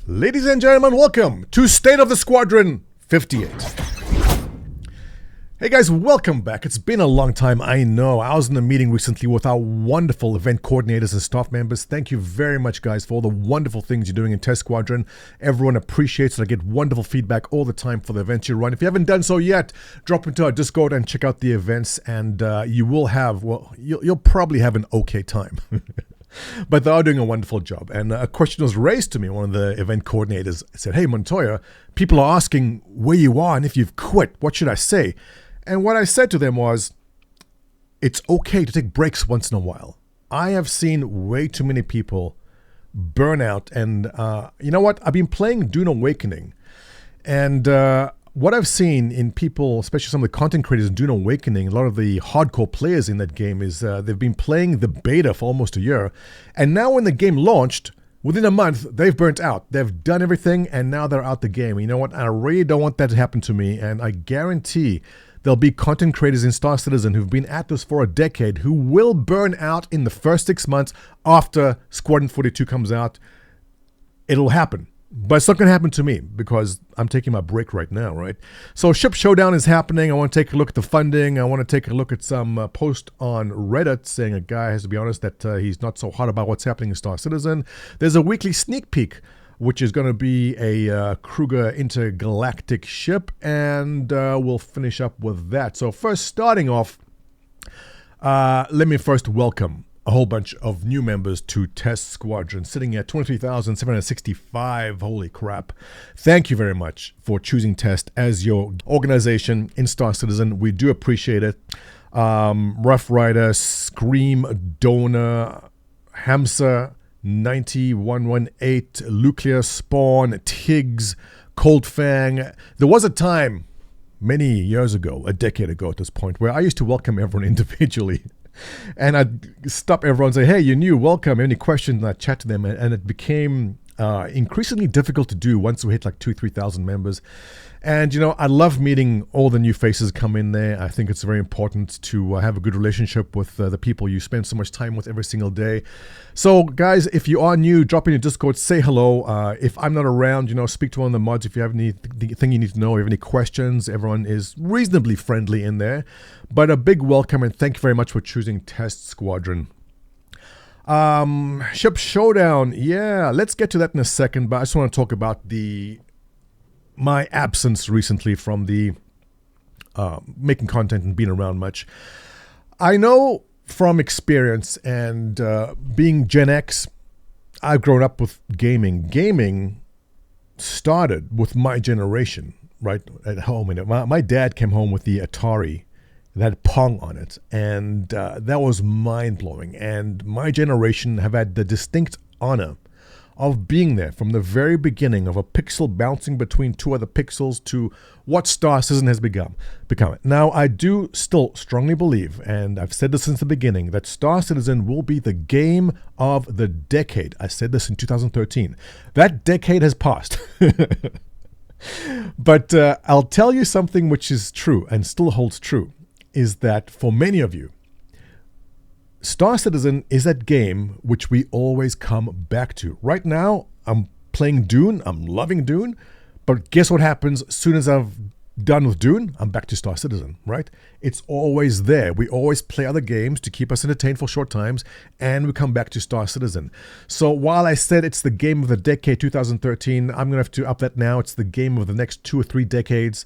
Ladies and gentlemen, welcome to State of the Squadron 58. Hey guys, welcome back. It's been a long time, I know. I was in a meeting recently with our wonderful event coordinators and staff members. Thank you very much, guys, for all the wonderful things you're doing in Test Squadron. Everyone appreciates it. I get wonderful feedback all the time for the events you run. If you haven't done so yet, drop into our Discord and check out the events, and you will have, well, you'll probably have an okay time. But they are doing a wonderful job. And a question was raised to me. One of the event coordinators said, "Hey, Montoya, people are asking where you are and if you've quit. What should I say?" And what I said to them was, it's okay to take breaks once in a while. I have seen way too many people burn out. And you know what? I've been playing Dune Awakening. And what I've seen in people, especially some of the content creators in Dune Awakening, a lot of the hardcore players in that game is they've been playing the beta for almost a year. And now when the game launched, within a month, they've burnt out. They've done everything and now they're out the game. You know what? I really don't want that to happen to me. And I guarantee there'll be content creators in Star Citizen who've been at this for a decade who will burn out in the first 6 months after Squadron 42 comes out. It'll happen. But it's not going to happen to me because I'm taking my break right now, right? So Ship Showdown is happening. I want to take a look at the funding. I want to take a look at some post on Reddit saying a guy has to be honest that he's not so hot about what's happening in Star Citizen. There's a weekly sneak peek, which is going to be a Kruger intergalactic ship, and we'll finish up with that. So first, starting off, let me first welcome a whole bunch of new members to Test Squadron, sitting at 23,765. Holy crap. Thank you very much for choosing Test as your organization in Star Citizen. We do appreciate it. Rough Rider, Scream, Donor, Hamsa, 9118, Nuclear Spawn, Tiggs, Cold Fang. There was a time many years ago, a decade ago at this point, where I used to welcome everyone individually. And I'd stop everyone and say, "Hey, you're new, welcome. Any questions?" And I'd chat to them. And it became increasingly difficult to do once we hit like 2,000-3,000 members. And, you know, I love meeting all the new faces come in there. I think it's very important to have a good relationship with the people you spend so much time with every single day. So, guys, if you are new, drop in your Discord, say hello. If I'm not around, you know, speak to one of the mods. If you have anything you need to know, if you have any questions, everyone is reasonably friendly in there. But a big welcome and thank you very much for choosing Test Squadron. Ship Showdown, yeah, let's get to that in a second, but I just want to talk about my absence recently from the making content and being around much. I know from experience and being Gen X, I've grown up with gaming. Gaming started with my generation, right, at home. And my dad came home with the Atari that had Pong on it, and that was mind-blowing. And my generation have had the distinct honor of being there from the very beginning of a pixel bouncing between two other pixels to what Star Citizen has become. Now, I do still strongly believe, and I've said this since the beginning, that Star Citizen will be the game of the decade. I said this in 2013. That decade has passed. But I'll tell you something which is true and still holds true, is that for many of you, Star Citizen is that game which we always come back to. Right now, I'm playing Dune. I'm loving Dune. But guess what happens as soon as I've done with Dune? I'm back to Star Citizen, right? It's always there. We always play other games to keep us entertained for short times, and we come back to Star Citizen. So while I said it's the game of the decade 2013, I'm going to have to up that now. It's the game of the next 2 or 3 decades.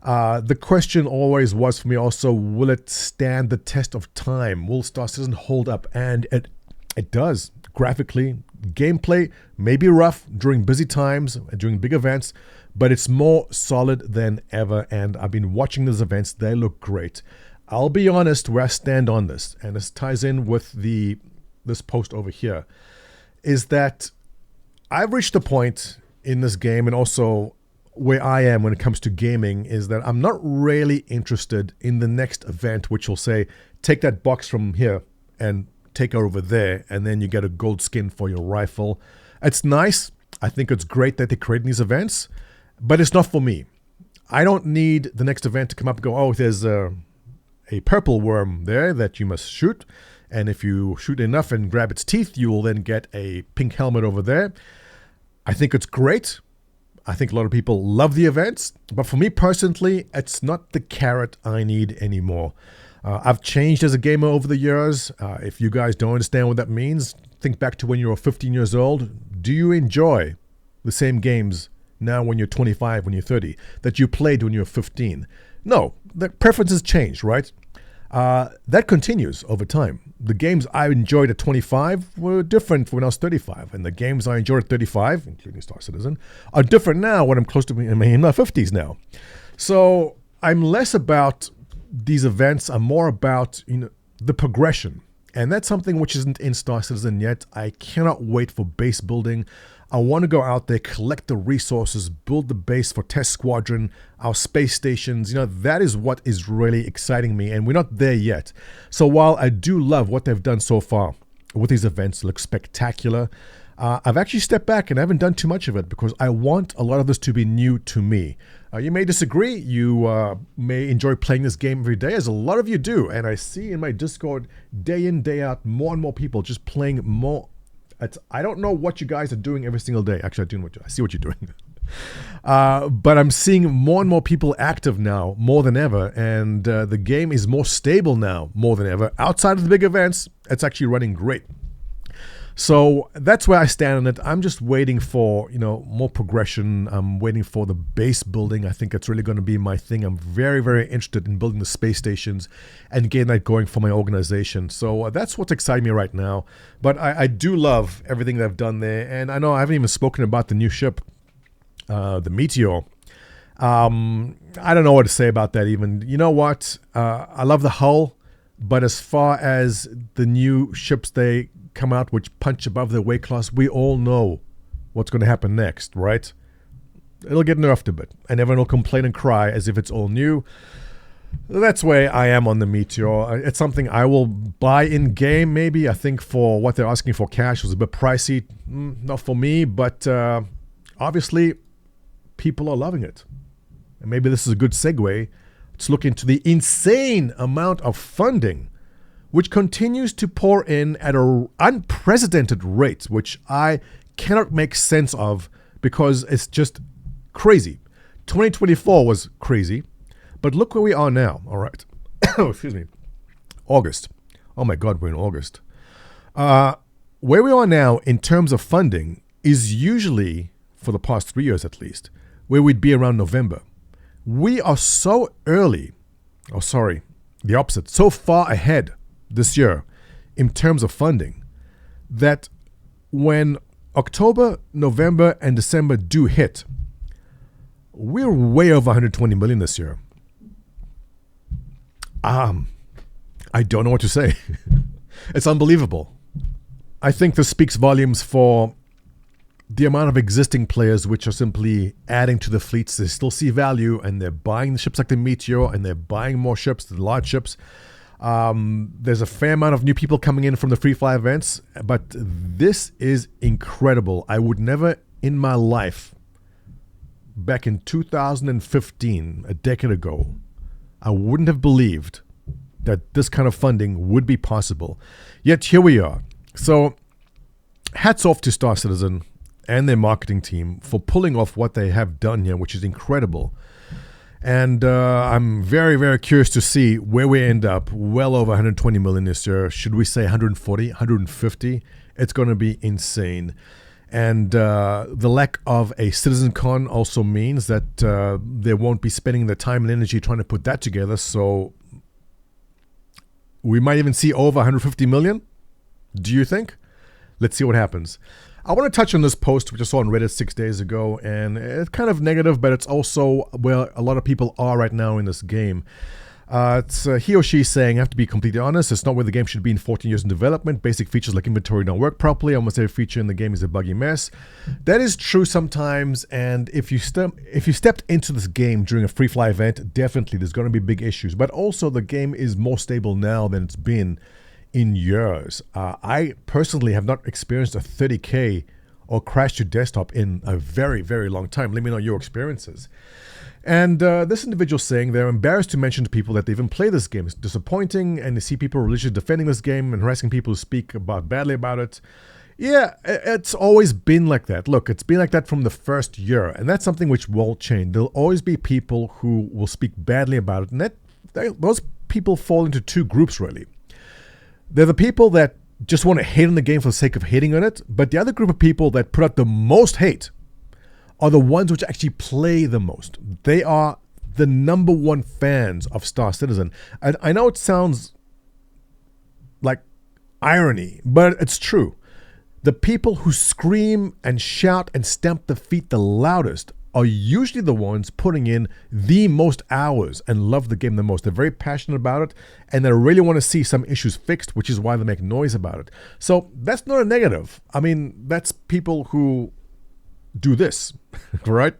The question always was for me also, will it stand the test of time? Will Star Citizen hold up? And it does. Graphically, gameplay may be rough during busy times, during big events, but it's more solid than ever. And I've been watching these events. They look great. I'll be honest where I stand on this, and this ties in with this post over here, is that I've reached a point in this game, and also where I am when it comes to gaming, is that I'm not really interested in the next event, which will say, take that box from here and take it over there, and then you get a gold skin for your rifle. It's nice. I think it's great that they're creating these events, but it's not for me. I don't need the next event to come up and go, oh, there's a purple worm there that you must shoot, and if you shoot enough and grab its teeth, you will then get a pink helmet over there. I think it's great. I think a lot of people love the events, but for me personally, it's not the carrot I need anymore. I've changed as a gamer over the years. If you guys don't understand what that means, think back to when you were 15 years old. Do you enjoy the same games now when you're 25, when you're 30, that you played when you were 15? No, the preferences change, right? That continues over time. The games I enjoyed at 25 were different when I was 35, and the games I enjoyed at 35, including Star Citizen, are different now when I'm close to in my 50s now. So I'm less about these events. I'm more about the progression, and that's something which isn't in Star Citizen yet. I cannot wait for base building. I want to go out there, collect the resources, build the base for Test Squadron, our space stations. That is what is really exciting me, and we're not there yet. So while I do love what they've done so far with these events, look spectacular, I've actually stepped back and I haven't done too much of it because I want a lot of this to be new to me. You may disagree. You may enjoy playing this game every day, as a lot of you do. And I see in my Discord, day in, day out, more and more people just playing more. I don't know what you guys are doing every single day. Actually, I see what you're doing. But I'm seeing more and more people active now, more than ever. And the game is more stable now, more than ever. Outside of the big events, it's actually running great. So that's where I stand on it. I'm just waiting for, more progression. I'm waiting for the base building. I think it's really going to be my thing. I'm very, very interested in building the space stations and getting that going for my organization. So that's what's exciting me right now. But I do love everything they've done there. And I know I haven't even spoken about the new ship, the Meteor. I don't know what to say about that even. You know what? I love the hull. But as far as the new ships they come out which punch above their weight class, we all know what's going to happen next, right? It'll get nerfed a bit, and everyone will complain and cry as if it's all new. That's where I am on the Meteor. It's something I will buy in game, maybe. I think for what they're asking for cash was a bit pricey. Not for me, but obviously people are loving it. And maybe this is a good segue. Let's look into the insane amount of funding which continues to pour in at an unprecedented rate, which I cannot make sense of because it's just crazy. 2024 was crazy, but look where we are now, all right? Excuse me. August. Oh my God, we're in August. Where we are now in terms of funding is usually, for the past 3 years at least, where we'd be around November. We are so early, the opposite, so far ahead this year in terms of funding that when October, November, and December do hit, we're way over 120 million this year. I don't know what to say. It's unbelievable. I think this speaks volumes for the amount of existing players which are simply adding to the fleets. They still see value and they're buying the ships like the Meteor and they're buying more ships, the large ships. There's a fair amount of new people coming in from the free fly events, but this is incredible. I would never in my life, back in 2015, a decade ago, I wouldn't have believed that this kind of funding would be possible. Yet here we are. So hats off to Star Citizen and their marketing team for pulling off what they have done here, which is incredible. And I'm very, very curious to see where we end up. Well over 120 million this year. Should we say 140, 150? It's going to be insane. And the lack of a CitizenCon also means that they won't be spending the time and energy trying to put that together. So we might even see over 150 million. Do you think? Let's see what happens. I want to touch on this post which I saw on Reddit 6 days ago, and it's kind of negative, but it's also where a lot of people are right now in this game. It's he or she saying, I have to be completely honest, it's not where the game should be in 14 years in development. Basic features like inventory don't work properly. Almost every feature in the game is a buggy mess. That is true sometimes, and if you stepped into this game during a free fly event, definitely there's going to be big issues. But also the game is more stable now than it's been in years. I personally have not experienced a 30K or crash to desktop in a very, very long time. Let me know your experiences. And this individual saying they're embarrassed to mention to people that they even play this game. It's disappointing, and you see people religiously defending this game and harassing people who speak badly about it. Yeah, it's always been like that. Look, it's been like that from the first year, and that's something which won't change. There'll always be people who will speak badly about it, and those people fall into two groups, really. They're the people that just want to hate on the game for the sake of hating on it, but the other group of people that put out the most hate are the ones which actually play the most. They are the number one fans of Star Citizen. And I know it sounds like irony, but it's true. The people who scream and shout and stamp their feet the loudest are usually the ones putting in the most hours and love the game the most. They're very passionate about it, and they really want to see some issues fixed, which is why they make noise about it. So that's not a negative. I mean, that's people who do this, right?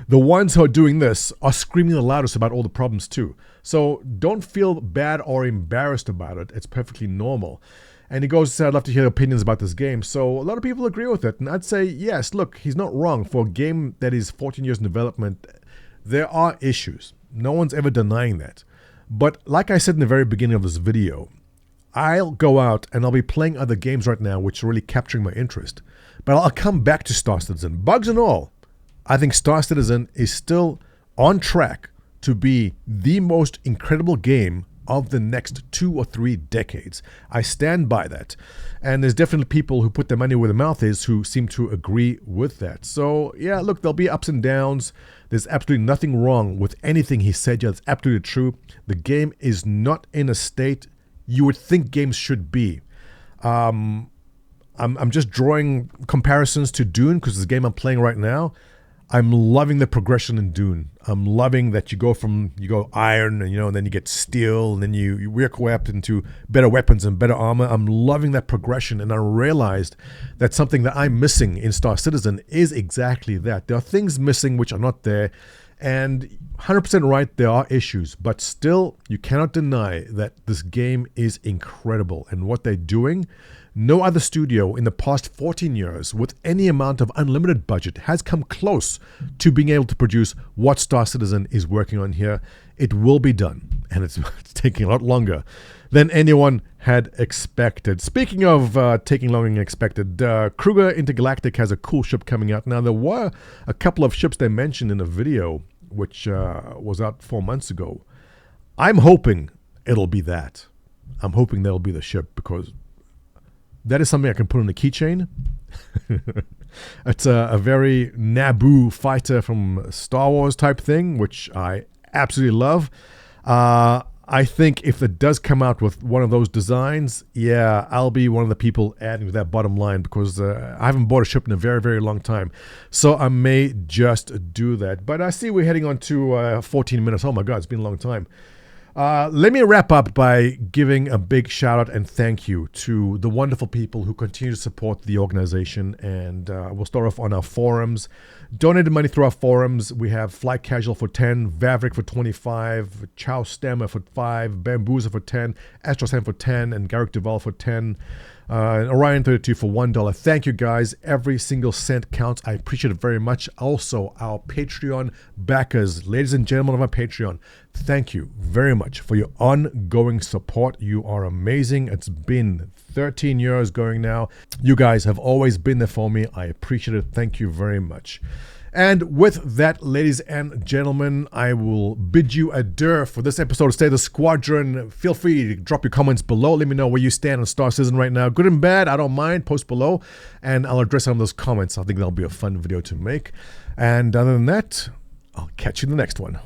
The ones who are doing this are screaming the loudest about all the problems too. So don't feel bad or embarrassed about it. It's perfectly normal. And he goes, I'd love to hear opinions about this game. So a lot of people agree with it. And I'd say, yes, look, he's not wrong. For a game that is 14 years in development, there are issues. No one's ever denying that. But like I said in the very beginning of this video, I'll go out and I'll be playing other games right now which are really capturing my interest. But I'll come back to Star Citizen. Bugs and all, I think Star Citizen is still on track to be the most incredible game of the next 2 or 3 decades. I stand by that. And there's definitely people who put their money where their mouth is who seem to agree with that. So, yeah, look, there'll be ups and downs. There's absolutely nothing wrong with anything he said. Yeah, that's absolutely true. The game is not in a state you would think games should be. I'm just drawing comparisons to Dune because it's a game I'm playing right now. I'm loving the progression in Dune. I'm loving that you go iron and then you get steel and then you work way up into better weapons and better armor. I'm loving that progression, and I realized that something that I'm missing in Star Citizen is exactly that. There are things missing which are not there, and 100% right, there are issues, but still you cannot deny that this game is incredible, and what they're doing, no other studio in the past 14 years with any amount of unlimited budget has come close to being able to produce what Star Citizen is working on here. It will be done, and it's taking a lot longer than anyone had expected. Speaking of taking longer than expected, Kruger Intergalactic has a cool ship coming out. Now, there were a couple of ships they mentioned in a video which was out 4 months ago. I'm hoping it'll be that. I'm hoping that'll be the ship, because that is something I can put on a keychain. It's a very Naboo fighter from Star Wars type thing, which I absolutely love. I think if it does come out with one of those designs, yeah, I'll be one of the people adding to that bottom line, because I haven't bought a ship in a very, very long time. So I may just do that. But I see we're heading on to 14 minutes. Oh my God, it's been a long time. Let me wrap up by giving a big shout out and thank you to the wonderful people who continue to support the organization. And we'll start off on our forums. Donated money through our forums. We have Fly Casual for 10, Vavrick for 25, Chow Stammer for 5, Bamboozle for 10, Astrosan for 10, and Garrick Duval for 10. And Orion32 for $1. Thank you guys. Every single cent counts. I appreciate it very much. Also, our Patreon backers, ladies and gentlemen of our Patreon, thank you very much for your ongoing support. You are amazing. It's been 13 years going now. You guys have always been there for me. I appreciate it. Thank you very much. And with that, ladies and gentlemen, I will bid you adieu for this episode of Stay the Squadron. Feel free to drop your comments below. Let me know where you stand on Star Citizen right now. Good and bad, I don't mind. Post below, and I'll address some of those comments. I think that'll be a fun video to make. And other than that, I'll catch you in the next one.